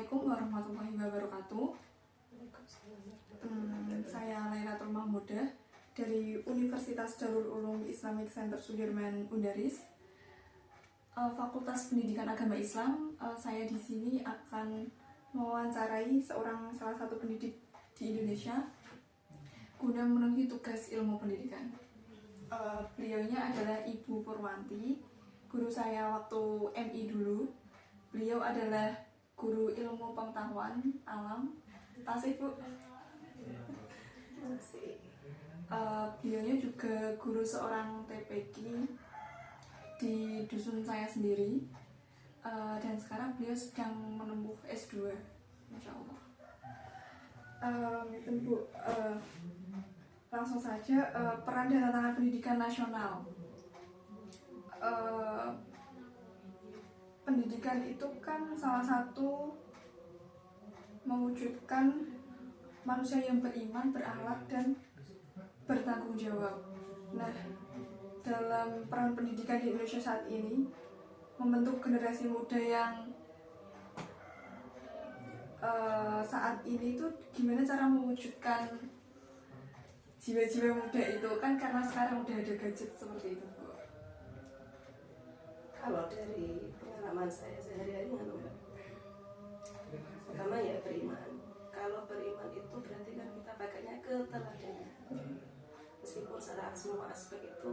Assalamualaikum warahmatullahi wabarakatuh. Saya Lailatul Mahmudah dari Universitas Darul Ulum Islamic Center Sudirman Undaris, Fakultas Pendidikan Agama Islam. Saya di sini akan mewawancarai salah satu pendidik di Indonesia guna memenuhi tugas ilmu pendidikan. Beliaunya adalah Ibu Purwanti, guru saya waktu MI dulu. Beliau adalah guru ilmu pengetahuan alam. Tasik Bu. Beliaunya juga guru seorang TPQ di dusun saya sendiri, dan sekarang beliau sedang menempuh S2, Masya Allah. Bu, langsung saja, peran dan tantangan pendidikan nasional. Pendidikan itu kan salah satu mewujudkan manusia yang beriman, berakhlak, dan bertanggung jawab. Nah, dalam peran pendidikan di Indonesia saat ini, membentuk generasi muda yang saat ini tuh gimana cara mewujudkan jiwa-jiwa muda itu, kan karena sekarang udah ada gadget seperti itu Bu. Kalau dari pengalaman saya sehari-hari, pertama ya beriman. Kalau beriman itu berarti kan kita pakainya keteladanan. Meskipun secara semua aspek itu,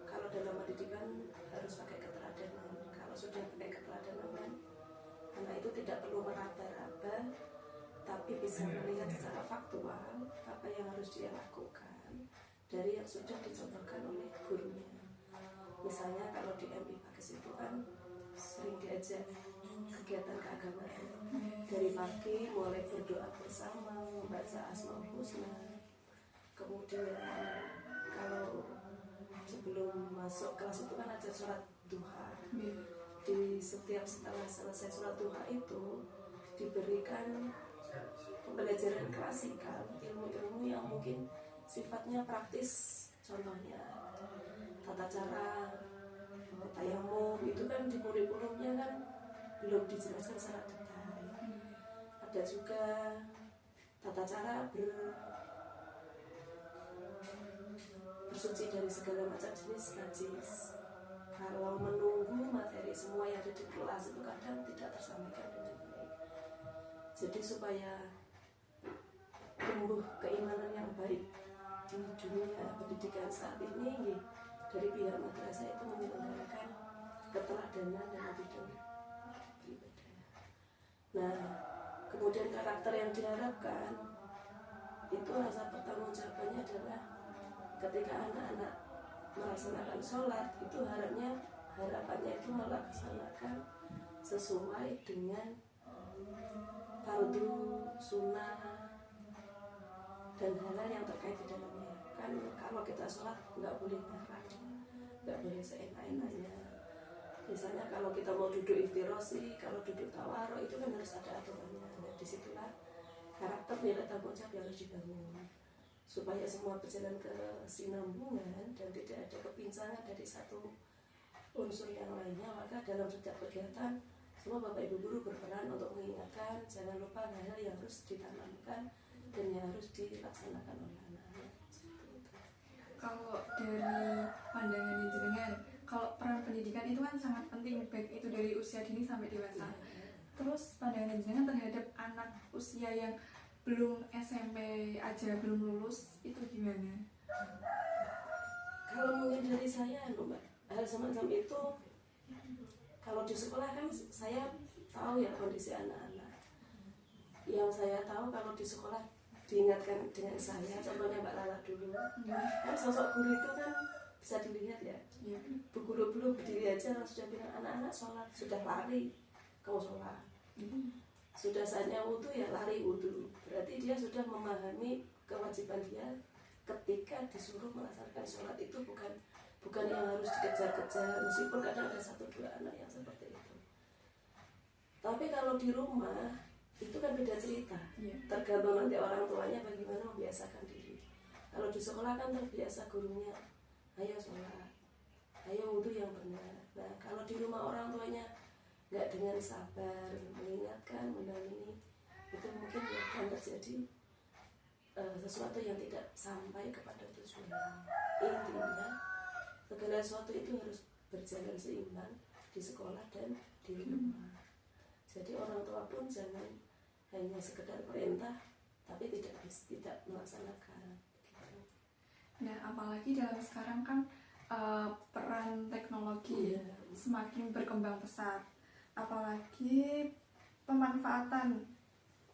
kalau dalam pendidikan harus pakai keteladanan. Kalau sudah pakai keteladanan, anak itu tidak perlu meraba-raba, tapi bisa melihat secara faktual apa yang harus dia lakukan dari yang sudah dicontohkan oleh gurunya. Misalnya kalau di MI Pakis itu kan sering diajak kegiatan keagamaan dari pagi, mulai berdoa bersama, membaca Asmaul Husna. Kemudian kalau sebelum masuk kelas itu kan ada sholat duha. Di setiap setelah selesai sholat duha itu diberikan pembelajaran klasikal, ilmu-ilmu yang mungkin sifatnya praktis. Contohnya tata cara tayamum itu kan di kurikulumnya kan belum dijelaskan secara detail. Ada juga tata cara bersuci dari segala macam jenis najis. Kalau menunggu materi semua yang ada di kelas itu kadang tidak tersampaikan dengan baik. Jadi supaya tumbuh keimanan yang baik di dunia pendidikan saat ini, dari pihak madrasah itu menyelenggarakan keteladanan dalam bidang beribadah. Nah, kemudian karakter yang diharapkan itu rasa pertanggungjawabannya adalah ketika anak-anak melaksanakan sholat itu harapannya itu melaksanakan sesuai dengan fardu, sunnah, dan hal-hal yang terkait di dalamnya. Kan kalau kita sholat nggak boleh marah, nggak boleh seenak-enaknya. Misalnya kalau kita mau duduk iftirosi, kalau duduk tawaro itu kan harus ada aturannya. Nah, disitulah karakter nilai tanggung jawab yang harus dibangun supaya semua berjalan kesinambungan dan tidak ada kepincangan dari satu unsur yang lainnya. Maka dalam setiap kegiatan semua Bapak Ibu guru berperan untuk mengingatkan jangan lupa hal-hal yang harus ditanamkan dan yang harus dilaksanakan oleh anak-anak. Kalau dari pandangan jenengan, kalau peran pendidikan itu kan sangat penting, baik itu dari usia dini sampai dewasa. Terus pandangan jenengan terhadap anak usia yang belum SMP aja, belum lulus, itu gimana? Kalau mungkin dari saya, Mbak, hal semacam itu, kalau di sekolah kan saya tahu ya kondisi anak-anak. Yang saya tahu kalau di sekolah diingatkan dengan saya, contohnya Mbak Lala dulu, kan sosok guru itu kan bisa dilihat ya. Bu guru belum berdiri aja sudah bilang anak-anak sholat, sudah lari kamu sholat. Sudah saatnya wudhu ya lari wudhu. Berarti dia sudah memahami kewajiban dia ketika disuruh melaksanakan sholat itu bukan yang harus dikejar-kejar, meskipun kadang ada 1-2 anak yang seperti itu. Tapi kalau di rumah itu kan beda cerita. Tergantung nanti orang tuanya bagaimana membiasakan diri. Kalau di sekolah kan terbiasa gurunya, ayo sholat, ayo wudhu yang benar. Nah kalau di rumah orang tuanya nggak dengan sabar mengingat mengingatkan, mendampingi, itu mungkin ya akan terjadi sesuatu yang tidak sampai kepada tujuan. Intinya segala sesuatu itu harus berjalan seimbang di sekolah dan di rumah. Jadi orang tua pun jangan hanya sekedar perintah tapi tidak melaksanakan gitu. Nah, apalagi dalam sekarang kan peran teknologi semakin berkembang pesat, apalagi pemanfaatan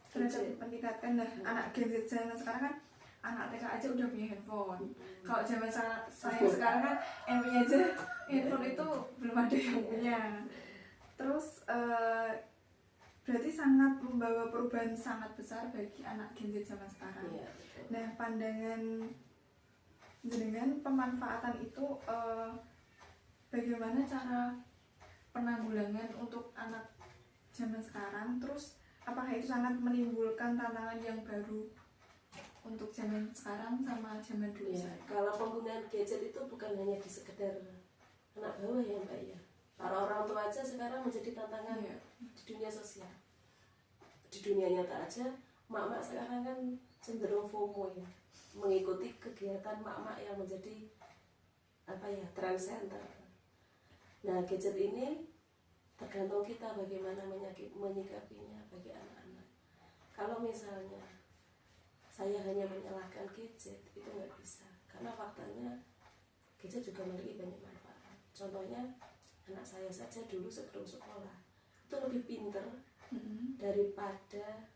terhadap meningkatkan anak Gen Z zaman sekarang kan, anak TK aja udah punya handphone. Kalau zaman saya sekarang kan yang punya aja handphone itu belum ada yang punya. Terus berarti sangat membawa perubahan sangat besar bagi anak Gen Z zaman sekarang. Nah, pandangan dengan pemanfaatan itu bagaimana cara penanggulangan untuk anak zaman sekarang, terus apakah itu sangat menimbulkan tantangan yang baru untuk zaman sekarang sama zaman dulu? Ya, kalau penggunaan gadget itu bukan hanya di sekedar anak bawah ya Mbak ya, para orang tua aja sekarang menjadi tantangan di dunia sosial. Di dunia nyata aja mak-mak sekarang kan cenderung FOMO ya, mengikuti kegiatan mak-mak yang menjadi trend center. Nah, gadget ini tergantung kita bagaimana menyikapinya bagi anak-anak. Kalau misalnya saya hanya menyalahkan gadget, itu nggak bisa, karena faktanya gadget juga memiliki banyak manfaat. Contohnya anak saya saja dulu sebelum sekolah itu lebih pinter daripada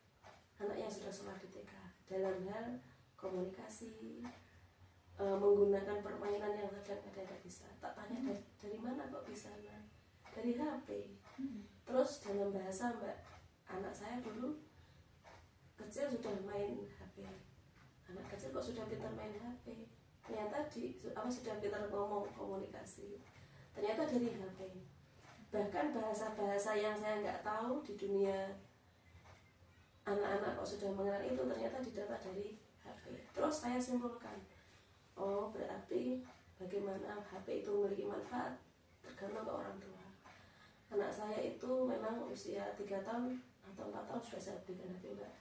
anak yang sudah sekolah di TK dalam hal komunikasi, menggunakan permainan yang kadang-kadang nggak bisa. Tak tanya dari mana kok bisa, dari HP. Terus dalam bahasa Mbak, anak saya dulu kecil sudah main HP. Anak kecil kok sudah pintar main HP? Ternyata sudah pintar ngomong, komunikasi. Ternyata dari HP. Bahkan bahasa-bahasa yang saya nggak tahu di dunia anak-anak kok sudah mengenal itu, ternyata didapat dari HP. Terus saya simpulkan, oh berarti bagaimana HP itu memiliki manfaat tergantung ke orang tua. Anak saya itu memang usia 3 tahun atau 4 tahun sudah saya berikan HP Mbak.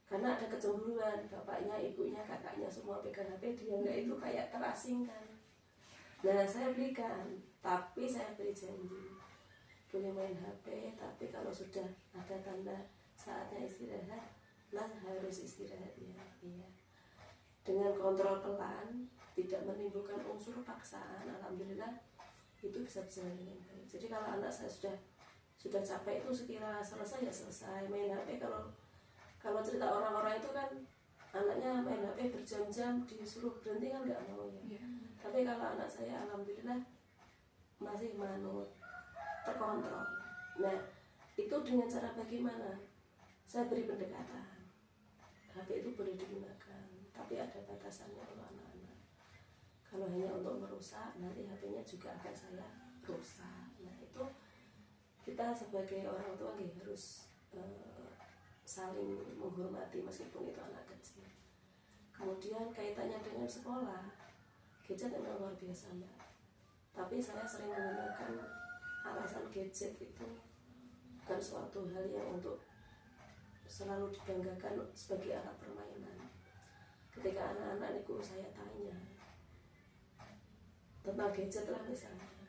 Karena ada kecemburuan, bapaknya, ibunya, kakaknya semua pegang HP, dia enggak, itu kayak terasingkan. Nah saya berikan, tapi saya beri janji boleh main HP, tapi kalau sudah ada tanda saatnya istirahat, harus istirahat ya. Iya. Dengan kontrol pelan, tidak menimbulkan unsur paksaan, alhamdulillah itu bisa berjalan dengan baik. Jadi kalau anak saya sudah capek itu sekira selesai ya selesai main HP. Kalau cerita orang-orang itu kan anaknya main HP berjam-jam, disuruh berhenti kan nggak mau ya. Tapi kalau anak saya alhamdulillah masih manut, terkontrol. Nah itu dengan cara bagaimana? Saya beri pendekatan. HP itu boleh digunakan, tapi ada batasannya untuk anak-anak. Kalau hanya untuk merusak, nanti HP-nya juga akan saya rusak. Nah itu kita sebagai orang tua harus saling menghormati meskipun itu anak kecil. Kemudian kaitannya dengan sekolah, gadget memang luar biasa Mbak. Tapi saya sering menggunakan alasan gadget itu bukan suatu hal yang untuk selalu dibanggakan sebagai alat permainan. Ketika anak-anak itu saya tanya tentang gadget lah misalnya,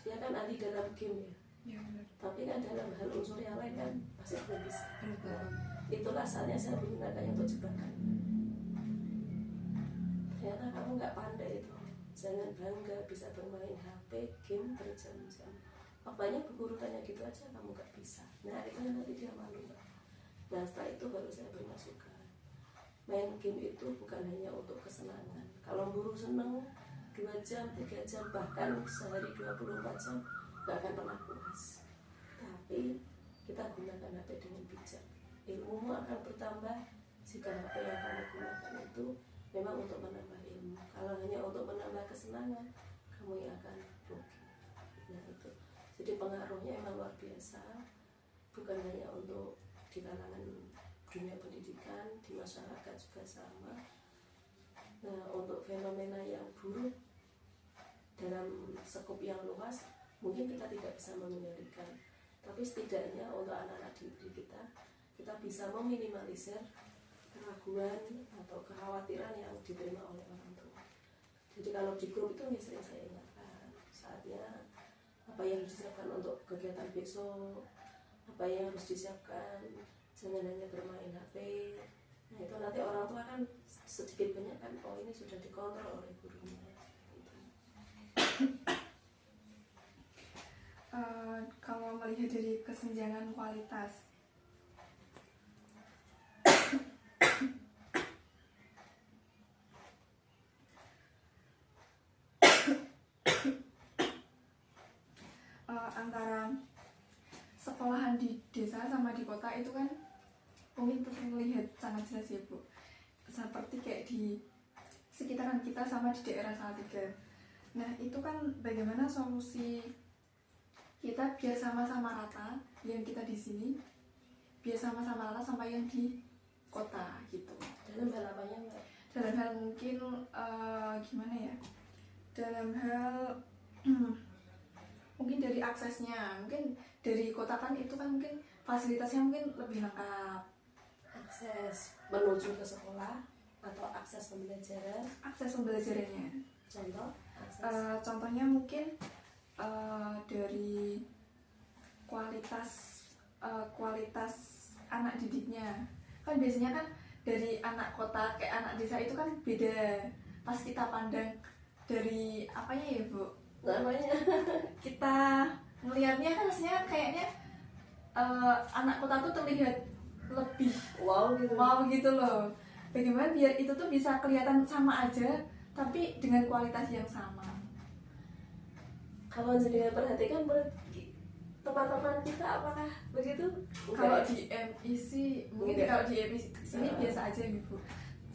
dia kan ahli dalam game ya, tapi kan dalam hal unsur yang lain kan pasti belum bisa. Itulah saatnya saya menggunakannya untuk jebakan. Ternyata kamu nggak pandai itu, jangan bangga bisa bermain HP game berjam-jam. Faktanya guru tanya gitu aja kamu nggak bisa. Nah itu nanti dia malu. Nah setelah itu baru saya beri masukan, main game itu bukan hanya untuk kesenangan. Kalau guru seneng 2 jam, 3 jam, bahkan sehari 24 jam gak akan pernah puas. Tapi kita gunakan HP dengan bijak. Ilmumu akan bertambah jika HP yang kamu gunakan itu memang untuk menambah ilmu. Kalau hanya untuk menambah kesenangan, kamu yang akan rugi. Nah itu. Jadi pengaruhnya memang luar biasa. Bukan hanya untuk di kalangan dunia pendidikan, di masyarakat juga sama. Nah untuk fenomena yang buruk dalam skop yang luas mungkin kita tidak bisa mengendalikan, Tapi setidaknya untuk anak-anak didik kita bisa meminimalisir keraguan atau kekhawatiran yang diterima oleh orang tua. Jadi kalau di grup itu sering saya ingatkan saatnya apa yang harus disiapkan untuk kegiatan besok, apa yang harus disiapkan, jangan hanya bermain HP. Nah itu nanti orang tua kan sedikit banyak kan, oh ini sudah dikontrol oleh gurunya. Kalau melihat dari kesenjangan kualitas, antara sekolahan di desa sama di kota itu kan mungkin terlihat sangat jelas ya Bu, seperti kayak di sekitaran kita sama di daerah Salatiga. Nah itu kan bagaimana solusi kita biar sama-sama rata, yang kita di sini biar sama-sama rata sama yang di kota gitu. Dalam hal apanya Mbak? Dalam hal mungkin gimana ya, dalam hal mungkin dari aksesnya, mungkin dari kota kan itu kan mungkin fasilitasnya mungkin lebih lengkap, Akses menuju ke sekolah atau akses pembelajaran. akses pembelajarannya. Contoh akses. Contohnya mungkin dari kualitas anak didiknya. Kan biasanya kan dari anak kota ke anak desa itu kan beda. Pas kita pandang dari apanya ya Bu, Namanya kita ngelihatnya kan rasanya kayaknya anak kota tuh terlihat lebih wow gitu. wow gitu loh. Bagaimana biar itu tuh bisa kelihatan sama aja tapi dengan kualitas yang sama. Kalau jenengan perhatikan teman-teman kita apakah begitu? Kalau di MI sih mungkin Enggak. kalau di MI sini biasa aja gitu.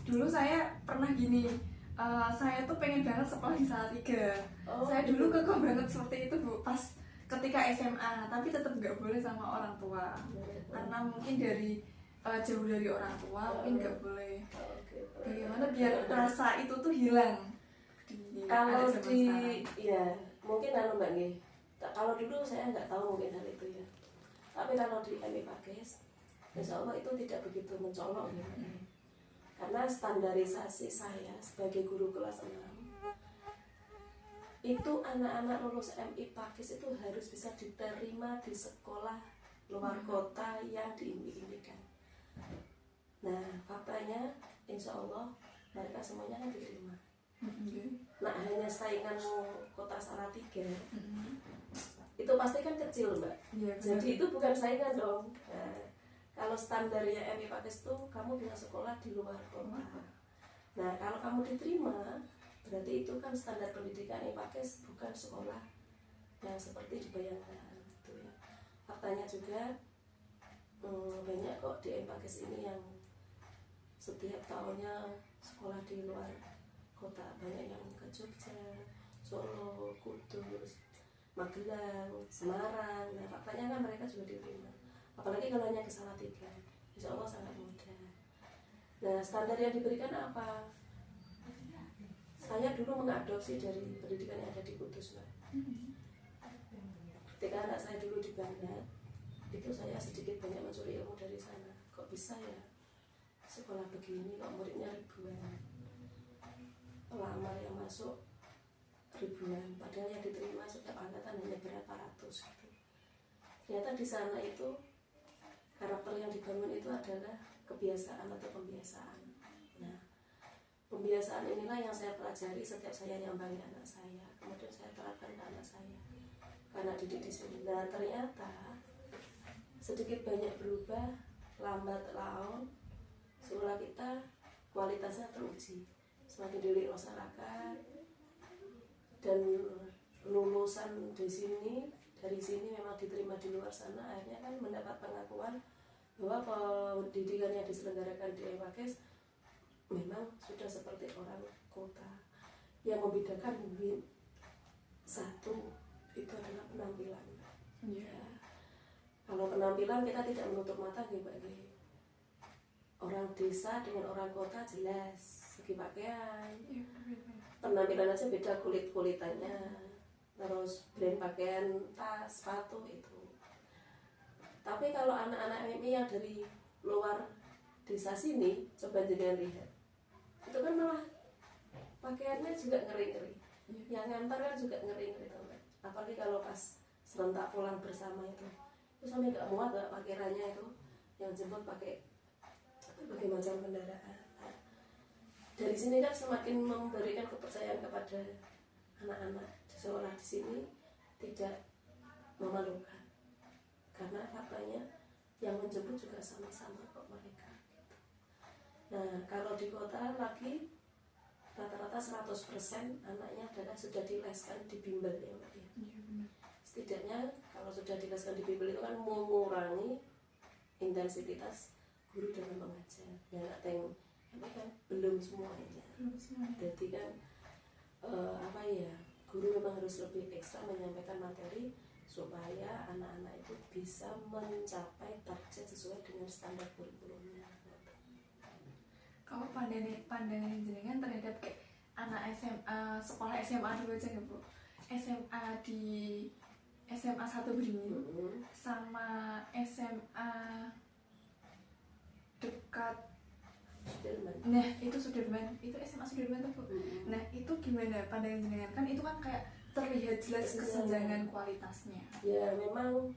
Dulu saya pernah gini, saya tuh pengen banget sekolah di Salatiga. Oh, Saya dulu kekeh banget seperti itu Bu, pas ketika SMA, tapi tetap nggak boleh sama orang tua karena mungkin dari jauh dari orang tua, mungkin nggak boleh. Oke. Bagaimana biar rasa itu tuh hilang di Kalau anak zaman di sekarang. ya mungkin Mbak Nggih. Kalau dulu saya nggak tahu mungkin hal itu ya. Tapi kalau di MI Pakis, insya Allah itu tidak begitu mencolok ya. Karena standarisasi saya sebagai guru kelas 6 itu anak-anak lulus MI Pakis itu harus bisa diterima di sekolah luar kota yang diimpikan. Nah faktanya insya Allah mereka semuanya kan diterima. Nah hanya saingan kota Salatiga itu pasti kan kecil Mbak. Iya, Jadi itu bukan saingan dong. Nah, kalau standarnya MI Pakis itu kamu bisa sekolah di luar kota. Nah kalau kamu diterima berarti itu kan standar pendidikan MI Pakis, bukan sekolah yang seperti dibayangkan gitu ya. Faktanya juga banyak kok di MI Pakis ini yang setiap tahunnya sekolah di luar kota, banyak yang ke Jogja, Solo, Kudus, Magelang, Semarang. Nah faktanya kan mereka juga diterima, apalagi kalau hanya ke Salatiga, insya Allah sangat mudah. Nah standar yang diberikan apa? Saya dulu mengadopsi dari pendidikan yang ada di Kudus Mbak. Ketika anak saya dulu di Banat, itu saya sedikit banyak mencuri ilmu dari sana. Kok bisa ya sekolah begini kok muridnya ribuan, pelamar yang masuk ribuan, padahal yang diterima setiap angkatan hanya berapa ratus gitu. Ternyata di sana itu karakter yang dibangun itu adalah kebiasaan atau pembiasaan. Nah pembiasaan inilah yang saya pelajari setiap saya nyambangi anak saya, kemudian saya terapkan ke anak saya karena didik di sini. Nah ternyata sedikit banyak berubah, lambat laun sekolah kita kualitasnya teruji, semakin dilirik masyarakat, dan lulusan di sini dari sini memang diterima di luar sana, akhirnya kan mendapat pengakuan bahwa pendidikan yang diselenggarakan di MI Pakis memang sudah seperti orang kota. Yang membedakan mungkin satu itu adalah penampilan. Ya. Kalau penampilan kita tidak menutup mata nih Mbak Nggih. Orang desa dengan orang kota jelas segi pakaian, penampilan aja beda, kulitannya, terus brand pakaian, tas, sepatu itu. Tapi kalau anak-anak MI yang dari luar desa sini, coba jangan lihat, itu kan malah pakaiannya juga ngeri-ngeri, yang ngantar kan juga ngeri-ngeri teman. Apalagi kalau pas serentak pulang bersama itu sampai gak muat gak parkirannya itu, yang jemput pakai berbagai macam kendaraan. Nah, dari sini kan semakin memberikan kepercayaan kepada anak-anak sekolah di sini tidak memalukan, karena faktanya yang menjemput juga sama-sama kok mereka. Nah, kalau di kota lagi rata-rata 100% anaknya adalah sudah dileskan di bimbel ya Mbak ya. Setidaknya kalau sudah dileskan di bimbel itu kan mengurangi intensitas guru dalam mengajar. Dan tapi kan belum semuanya. Jadi kan apa ya, guru memang harus lebih ekstra menyampaikan materi supaya anak-anak itu bisa mencapai target sesuai dengan standar kurikulumnya. Kalau pandangan jenengan terhadap kayak anak SMA, sekolah SMA dulu aja ya Bu, SMA di SMA 1 Beringin sama SMA dekat Sudirman. Nah itu Sudirman, itu SMA Sudirman tuh Bu. Nah itu gimana pandangan jenengan, kan itu kan kayak terlihat jelas kesenjangan kualitasnya. Ya memang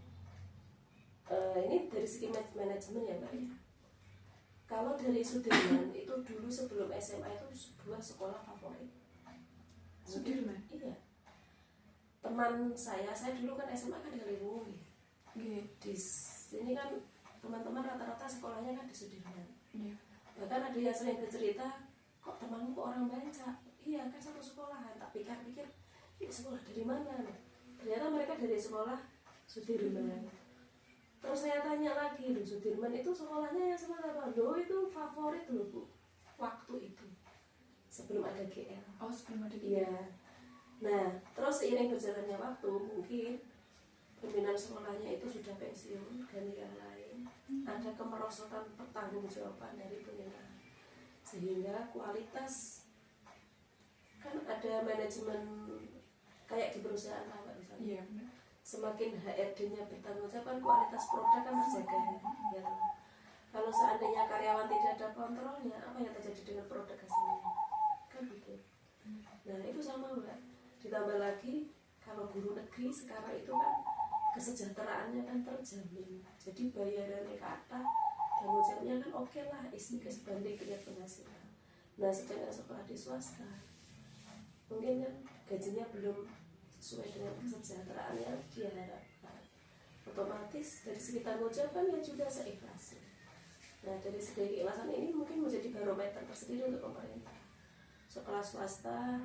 ini dari segi manajemen ya Mbak ya. Kalau dari Sudirman itu dulu sebelum SMA itu sebuah sekolah favorit. Sudirman? Iya. Teman saya dulu kan SMA kan di Kaliwungu ya. Di sini kan teman-teman rata-rata sekolahnya kan di Sudirman. Bahkan ada yang sering bercerita, kok temanmu kok orang Banca? Iya kan satu sekolahan. Tak pikir-pikir, ini sekolah dari mana? Ternyata mereka dari sekolah Sudirman. Terus saya tanya lagi, loh Sudirman itu sekolahnya yang sekolah apa? Loh itu favorit loh Bu, waktu itu sebelum ada GL. Oh sebelum ada GL. Iya. Nah terus seiring berjalannya waktu mungkin pimpinan sekolahnya itu sudah pensiun dan yang lain, ada kemerosotan pertanggungjawaban dari pimpinan, sehingga kualitas kan ada manajemen kayak di perusahaan apa misalnya. Iya. Semakin HRD-nya bertanggung jawab kan kualitas produk kan terjaga ya. Kalau seandainya karyawan tidak ada kontrolnya, apa yang terjadi dengan produk hasilnya? Kan gitu. Nah itu sama Mbak. Ditambah lagi kalau guru negeri sekarang itu kan kesejahteraannya kan terjamin. Jadi bayarannya kata, tanggung jawabnya kan oke lah, istri sebanding dengan penghasilan. Nah sedangkan sekolah di swasta mungkin kan gajinya belum sesuai dengan kesejahteraan yang diharapkan. Otomatis dari segi tanggung jawab kan ya juga seikhlasnya. Nah dari segi keikhlasan ini mungkin menjadi barometer tersendiri untuk pemerintah. Sekolah swasta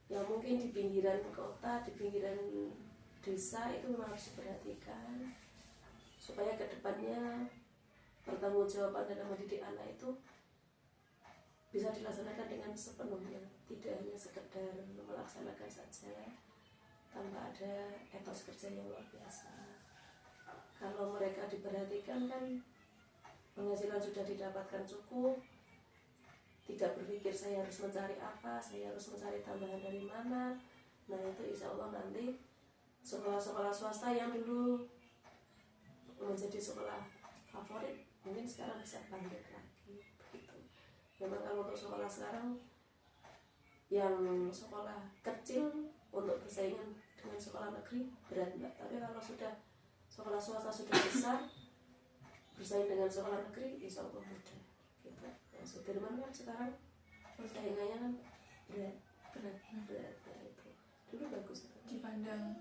yang mungkin di pinggiran kota, di pinggiran desa itu memang harus diperhatikan supaya kedepannya pertanggungjawaban dalam mendidik anak itu bisa dilaksanakan dengan sepenuhnya, tidak hanya sekedar melaksanakan saja tanpa ada etos kerja yang luar biasa. Kalau mereka diperhatikan kan penghasilan sudah didapatkan cukup, tidak berpikir saya harus mencari apa, saya harus mencari tambahan dari mana. Nah itu insya Allah nanti sekolah-sekolah swasta yang dulu menjadi sekolah favorit mungkin sekarang bisa bangkit lagi begitu. Memang kalau untuk sekolah sekarang yang sekolah kecil untuk bersaingan dengan sekolah negeri berat Mbak. Tapi kalau sudah sekolah swasta sudah besar bersaing dengan sekolah negeri insya Allah mudah gitu. Yang Sudirman kan sekarang persaingannya kan berat itu. Dulu bagus dipandang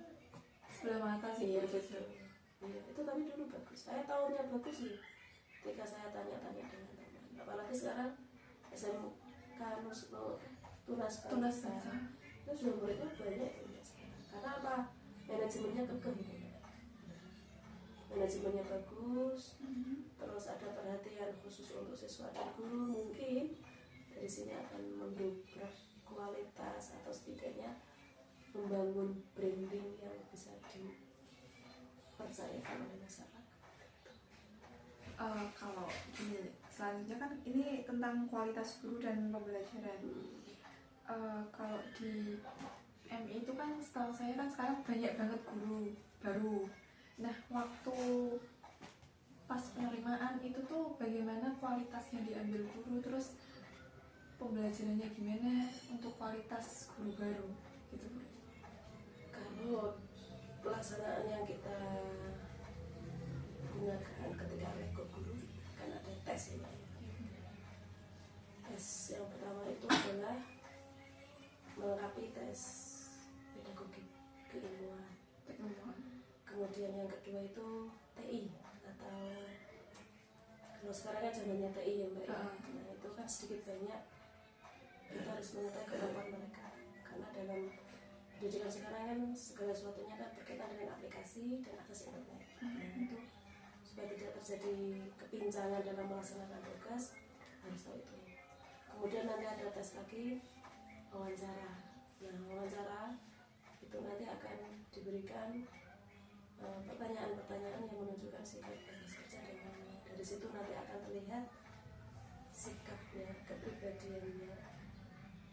sebelah mata sih. Iya betul. Iya itu tapi dulu bagus. Saya tahunya bagus sih ketika saya tanya-tanya dengan teman. Apalagi sekarang SMK Tunas Bangsa itu sudah muridnya banyak ya sekarang. Karena apa? Manajemennya kekeh gitu. Manajemennya bagus, terus ada perhatian khusus untuk siswa dan guru. Mungkin dari sini akan mendobrak kualitas atau setidaknya membangun branding yang bisa dipercayakan oleh masyarakat. Kalau ini selanjutnya kan ini tentang kualitas guru dan pembelajaran. Kalau di MI itu kan setahu saya kan sekarang banyak banget guru baru. Nah waktu saran itu tuh bagaimana kualitas yang diambil guru, terus pembelajarannya gimana untuk kualitas guru baru gitu Bu. Kalau pelaksanaan yang kita gunakan ketika rekrut guru kan ada tes ya. Tes yang pertama itu adalah melengkapi tes pedagogik keilmuan. Kemudian yang kedua itu TI atau kalau sekarang kan zamannya TI ya Mbak ya. Nah itu kan sedikit banyak kita harus mengetahui kemampuan mereka karena dalam pendidikan sekarang kan segala sesuatunya kan berkaitan dengan aplikasi dan akses internet. Nah itu supaya tidak terjadi kepincangan dalam melaksanakan tugas harus tahu itu. Kemudian nanti ada tes lagi wawancara. Nah wawancara itu nanti akan diberikan pertanyaan-pertanyaan yang menunjukkan sikap bekerja dan mana. Dari situ nanti akan terlihat sikapnya, kepribadiannya.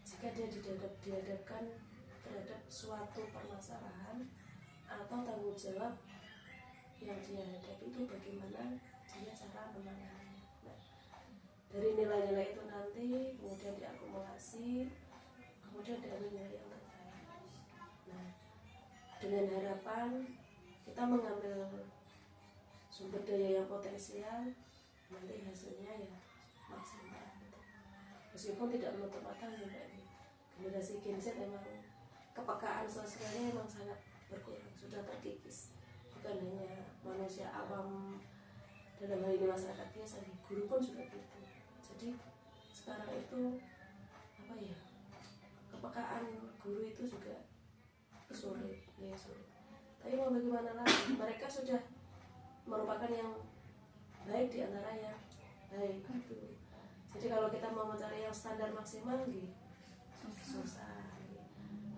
Jika dia dihadapkan terhadap suatu permasalahan atau tanggung jawab yang dia hadapi itu bagaimana dia cara menanganinya. Nah, dari nilai-nilai itu nanti kemudian diakumulasi, kemudian diambil nilai yang terbaik. Nah, dengan harapan kita mengambil sumber daya yang potensial, nanti hasilnya ya maksimal gitu. Meskipun tidak menutup mata ya Mbak, generasi Gen Z emang kepekaan sosialnya emang sangat berkurang, sudah terkikis. Bukan hanya manusia awam dalam hal ini masyarakat biasa, guru pun juga gitu. Jadi sekarang itu apa ya, kepekaan guru itu juga sulit. Tapi mau bagaimana lagi, mereka sudah merupakan yang baik di antara yang baik gitu. Jadi kalau kita mau mencari yang standar maksimal gitu susah.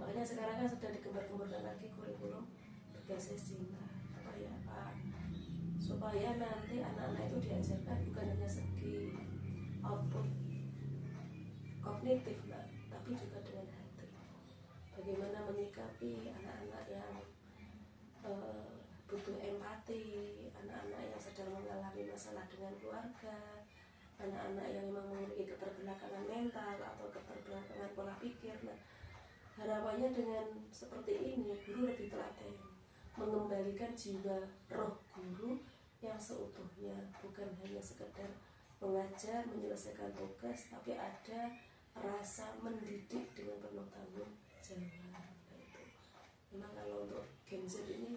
Makanya sekarang kan sudah dikembang-kembangkan lagi kurikulum berbasis cinta supaya nanti anak-anak itu diajarkan bukan hanya segi output kognitif lah, tapi juga dengan hati. Bagaimana menyikapi anak-anak yang butuh empati, anak-anak yang sedang mengalami masalah dengan keluarga, anak-anak yang memang memiliki keterbelakangan mental atau keterbelakangan pola pikir. Nah, harapannya dengan seperti ini guru lebih telaten mengembalikan jiwa roh guru yang seutuhnya, bukan hanya sekedar mengajar, menyelesaikan tugas, tapi ada rasa mendidik dengan penuh tanggung jawab. Itu memang kalau untuk Gen Z ini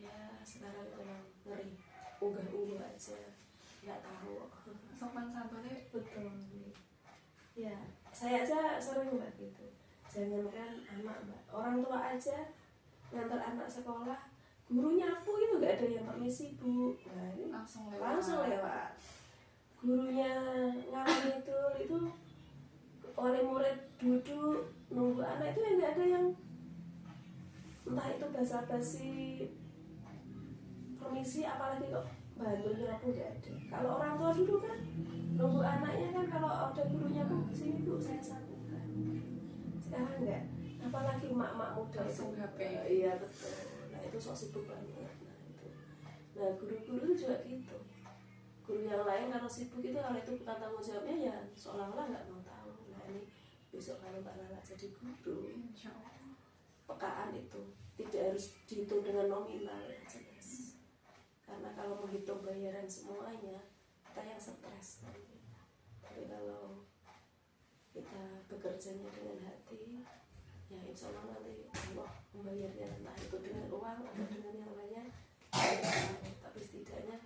ya sekarang memang ngeri, unggah-ungguh aja, nggak tahu Sopan santunnya betul. Ya saya aja sering Mbak gitu, jangankan anak Mbak, orang tua aja ngantar anak sekolah, guru nyapu itu nggak ada yang permisi Bu, nah ini langsung lewat. Gurunya ngamen itu oleh murid duduk nunggu anak itu nggak ada yang entah itu basa-basi permisi, apalagi kok bantu nyapu nggak ada. Kalau orang tua dulu kan nunggu anaknya kan, kalau ada gurunya Bu sini Bu saya sapukan. Sekarang enggak, apalagi mak-mak muda itu HP. Iya betul. Nah itu sok sibuk banget. Nah guru-guru juga gitu. Guru yang lain kalau sibuk itu, kalau itu bukan tanggung jawabnya ya seolah-olah nggak mau tahu. Nah ini besok kalau Mbak Lala jadi guru, pekaan itu tidak harus dihitung dengan nominal yang jelas. Karena kalau menghitung bayaran semuanya kita yang stres. Tapi kalau kita bekerjanya dengan hati, ya insya Allah nanti Allah membayarnya, entah itu dengan uang atau dengan yang lainnya. Tapi setidaknya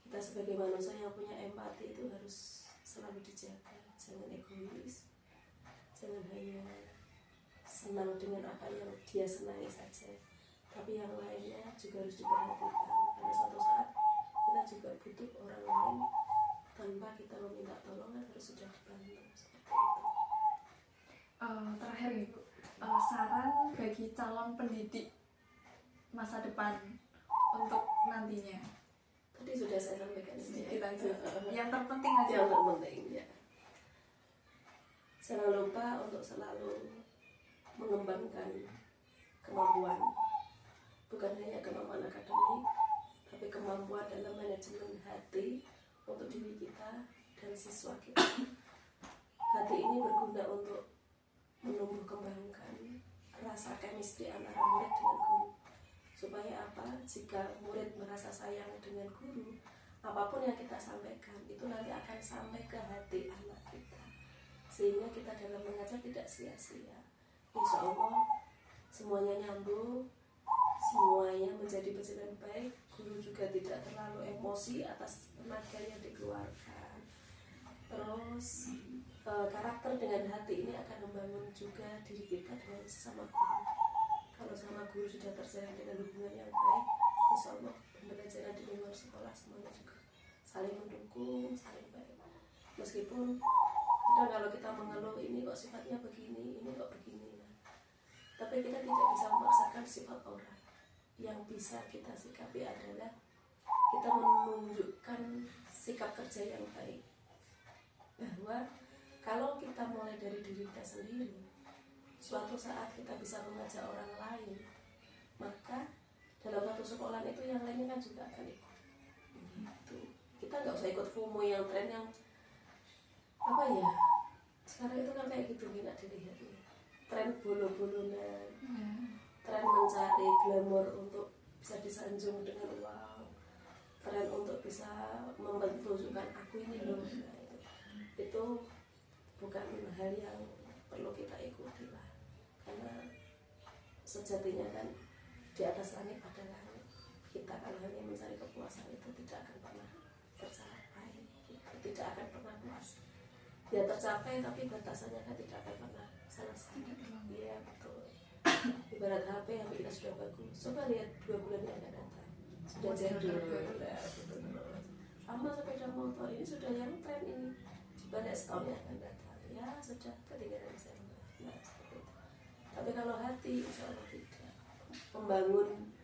kita sebagai manusia yang punya empati itu harus selalu dijaga, jangan egois, jangan hanya senang dengan apa yang dia senangi saja, tapi yang lainnya juga harus diperhatikan, karena suatu saat kita juga butuh orang lain tanpa kita meminta tolong, harus sudah dibantu seperti itu. Terakhir Ibu, saran bagi calon pendidik masa depan untuk nantinya. Tadi sudah saya sampaikan Sedikit aja. Yang terpenting aja. Yang terpenting ya. Jangan lupa untuk selalu mengembangkan kemampuan, bukan hanya kemampuan akademik, tapi kemampuan dalam manajemen hati untuk diri kita dan siswa kita. Hati ini berguna untuk menumbuh kembangkan rasa chemistry antara murid dengan guru. Supaya apa? Jika murid merasa sayang dengan guru, apapun yang kita sampaikan itu nanti akan sampai ke hati anak kita, sehingga kita dalam mengajar tidak sia-sia. Insya Allah semuanya nyambung, semuanya menjadi berjalan baik. Guru juga tidak terlalu emosi atas tenaga yang dikeluarkan. Terus karakter dengan hati ini akan membangun juga diri kita dengan sesama guru. Kalau sama guru sudah terjalin dengan hubungan yang baik, insya Allah pembelajaran di luar sekolah semuanya juga saling mendukung, saling baik. Meskipun kadang kalau kita mengeluh ini kok sifatnya begini, ini kok begini, tapi kita tidak bisa memaksakan sifat orang. Yang bisa kita sikapi adalah kita menunjukkan sikap kerja yang baik, bahwa kalau kita mulai dari diri kita sendiri, suatu saat kita bisa mengajak orang lain, maka dalam satu sekolah itu yang lainnya kan juga akan ikut. Gitu. Kita nggak usah ikut FOMO yang tren yang apa ya, sekarang itu kan kayak gitu, nggak dilihat nih, tren bolo-bolonan, tren mencari glamor untuk bisa disanjung dengan uang, tren untuk bisa mempertunjukkan aku ini loh. Nah, itu bukan hal yang perlu kita ikuti lah, karena sejatinya kan di atas langit ada langit. Kita kalau hanya mencari kepuasan itu tidak akan pernah tercapai, tidak akan pernah puas. Ya tercapai tapi batasannya kan tidak akan pernah selesai. Iya betul. Ibarat HP yang kita sudah bagus, coba lihat 2 bulan yang akan datang sudah jadul. Sama sepeda motor ini sudah yang tren ini, coba lihat setahun yang akan datang, ya sudah ketinggalan zaman. Nah, seperti itu. Tapi kalau hati insya Allah tidak. Membangun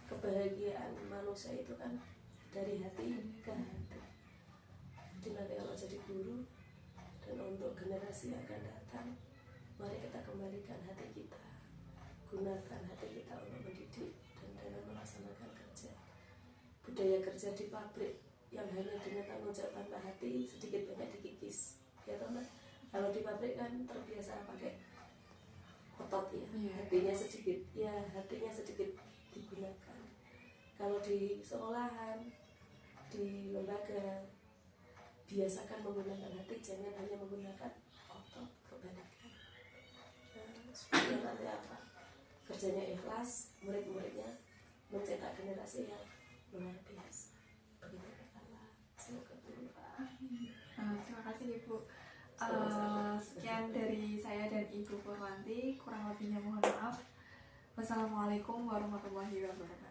kebahagiaan manusia itu kan dari hati ke hati. Jadi nanti kalau jadi guru dan untuk generasi yang akan datang, mari kita kembalikan hati kita, gunakan hati kita untuk mendidik dan dalam melaksanakan kerja. Budaya kerja di pabrik yang hanya dengan tanggung jawab tanpa hati sedikit banyak dikikis, ya teman. Kalau di pabrik kan terbiasa pakai otot ya, hatinya sedikit digunakan. Kalau di sekolahan, di lembaga, biasakan menggunakan hati, jangan hanya menggunakan otot, kebalikan. Supaya nanti apa? Kerjanya ikhlas, murid-muridnya mencetak generasi yang luar biasa. Begitu Allah. Semoga bermanfaat. Terima kasih Ibu. Sekian dari saya dan Ibu Purwanti, kurang lebihnya mohon maaf. Wassalamualaikum warahmatullahi wabarakatuh.